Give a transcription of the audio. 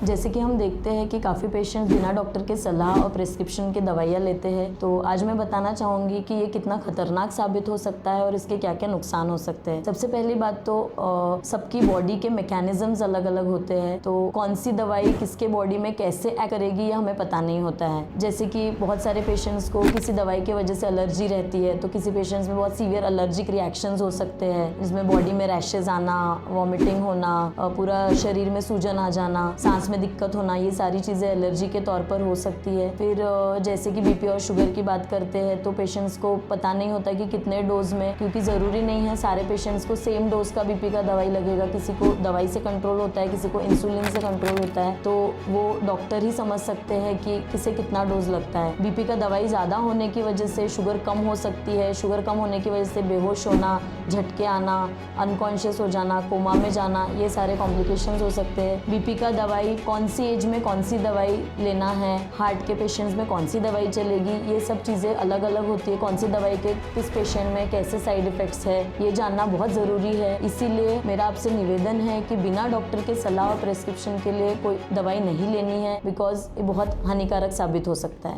जैसे कि हम देखते हैं कि काफ़ी पेशेंट्स बिना डॉक्टर के सलाह और प्रिस्क्रिप्शन के दवाइयाँ लेते हैं। तो आज मैं बताना चाहूँगी कि ये कितना खतरनाक साबित हो सकता है और इसके क्या क्या नुकसान हो सकते हैं। सबसे पहली बात तो सबकी बॉडी के मैकेनिज्म्स अलग अलग होते हैं, तो कौन सी दवाई किसके बॉडी में कैसे एक्ट करेगी ये हमें पता नहीं होता है। जैसे कि बहुत सारे पेशेंट्स को किसी दवाई की वजह से एलर्जी रहती है, तो किसी पेशेंट्स में बहुत सीवियर एलर्जिक रिएक्शंस हो सकते हैं, जिसमें बॉडी में रैशेज आना, वॉमिटिंग होना, पूरा शरीर में सूजन आ जाना, सांस में दिक्कत होना, ये सारी चीज़ें एलर्जी के तौर पर हो सकती है। फिर जैसे कि बीपी और शुगर की बात करते हैं तो पेशेंट्स को पता नहीं होता कि कितने डोज में, क्योंकि ज़रूरी नहीं है सारे पेशेंट्स को सेम डोज का बीपी का दवाई लगेगा। किसी को दवाई से कंट्रोल होता है, किसी को इंसुलिन से कंट्रोल होता है, तो वो डॉक्टर ही समझ सकते हैं कि किसे कितना डोज लगता है। बीपी का दवाई ज़्यादा होने की वजह से शुगर कम हो सकती है। शुगर कम होने की वजह से बेहोश होना, झटके आना, अनकॉन्शियस हो जाना, कोमा में जाना, ये सारे कॉम्प्लिकेशंस हो सकते हैं। बीपी का दवाई कौन सी एज में कौन सी दवाई लेना है, हार्ट के पेशेंट्स में कौन सी दवाई चलेगी, ये सब चीज़ें अलग अलग होती है। कौन सी दवाई के किस पेशेंट में कैसे साइड इफ़ेक्ट्स है, ये जानना बहुत ज़रूरी है। इसीलिए मेरा आपसे निवेदन है कि बिना डॉक्टर के सलाह और प्रिस्क्रिप्शन के लिए कोई दवाई नहीं लेनी है, बिकॉज ये बहुत हानिकारक साबित हो सकता है।